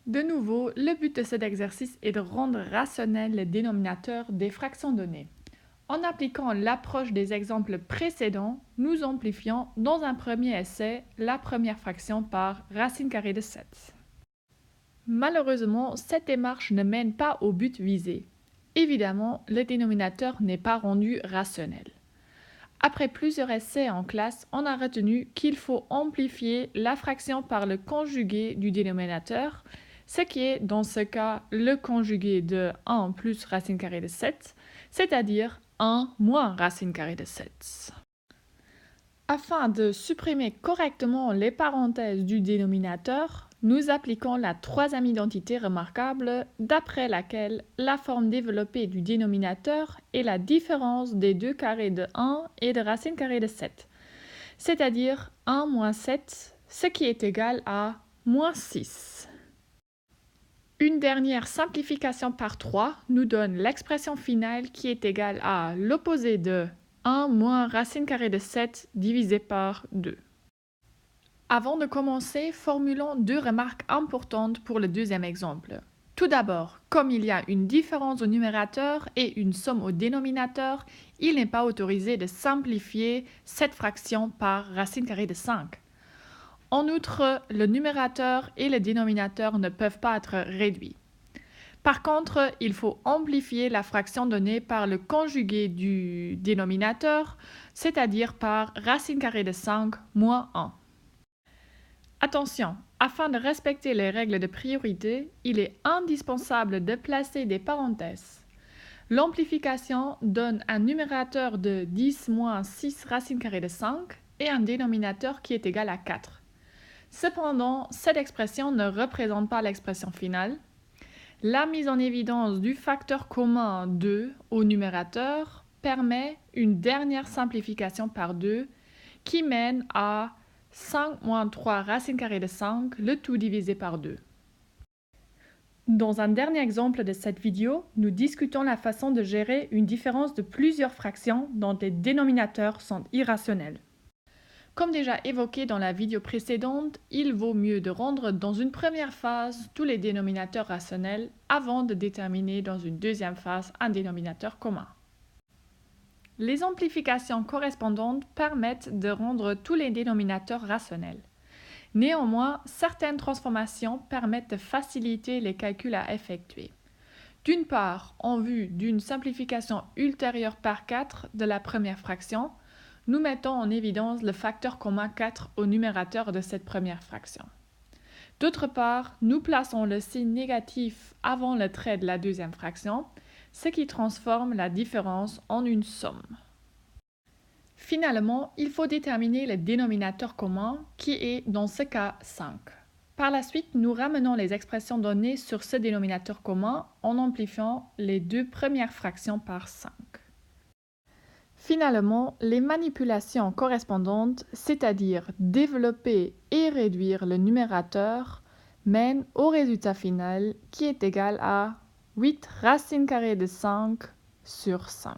De nouveau, le but de cet exercice est de rendre rationnel les dénominateurs des fractions données. En appliquant l'approche des exemples précédents, nous amplifions dans un premier essai la première fraction par racine carrée de 7. Malheureusement, cette démarche ne mène pas au but visé. Évidemment, le dénominateur n'est pas rendu rationnel. Après plusieurs essais en classe, on a retenu qu'il faut amplifier la fraction par le conjugué du dénominateur, ce qui est dans ce cas le conjugué de 1 plus racine carrée de 7, c'est-à-dire 1 moins racine carrée de 7. Afin de supprimer correctement les parenthèses du dénominateur, nous appliquons la troisième identité remarquable d'après laquelle la forme développée du dénominateur est la différence des deux carrés de 1 et de racine carrée de 7, c'est-à-dire 1 moins 7, ce qui est égal à moins 6. Une dernière simplification par 3 nous donne l'expression finale qui est égale à l'opposé de 1 moins racine carrée de 7 divisé par 2. Avant de commencer, formulons deux remarques importantes pour le deuxième exemple. Tout d'abord, comme il y a une différence au numérateur et une somme au dénominateur, il n'est pas autorisé de simplifier cette fraction par racine carrée de 5. En outre, le numérateur et le dénominateur ne peuvent pas être réduits. Par contre, il faut amplifier la fraction donnée par le conjugué du dénominateur, c'est-à-dire par racine carrée de 5 moins 1. Attention, afin de respecter les règles de priorité, il est indispensable de placer des parenthèses. L'amplification donne un numérateur de 10 moins 6 racine carrée de 5 et un dénominateur qui est égal à 4. Cependant, cette expression ne représente pas l'expression finale. La mise en évidence du facteur commun 2 au numérateur permet une dernière simplification par 2 qui mène à 5 moins 3 racine carrée de 5, le tout divisé par 2. Dans un dernier exemple de cette vidéo, nous discutons la façon de gérer une différence de plusieurs fractions dont les dénominateurs sont irrationnels. Comme déjà évoqué dans la vidéo précédente, il vaut mieux de rendre dans une première phase tous les dénominateurs rationnels avant de déterminer dans une deuxième phase un dénominateur commun. Les amplifications correspondantes permettent de rendre tous les dénominateurs rationnels. Néanmoins, certaines transformations permettent de faciliter les calculs à effectuer. D'une part, en vue d'une simplification ultérieure par 4 de la première fraction, nous mettons en évidence le facteur commun 4 au numérateur de cette première fraction. D'autre part, nous plaçons le signe négatif avant le trait de la deuxième fraction, ce qui transforme la différence en une somme. Finalement, il faut déterminer le dénominateur commun, qui est dans ce cas 5. Par la suite, nous ramenons les expressions données sur ce dénominateur commun en amplifiant les deux premières fractions par 5. Finalement, les manipulations correspondantes, c'est-à-dire développer et réduire le numérateur, mènent au résultat final qui est égal à 8 racine carrée de 5 sur 5.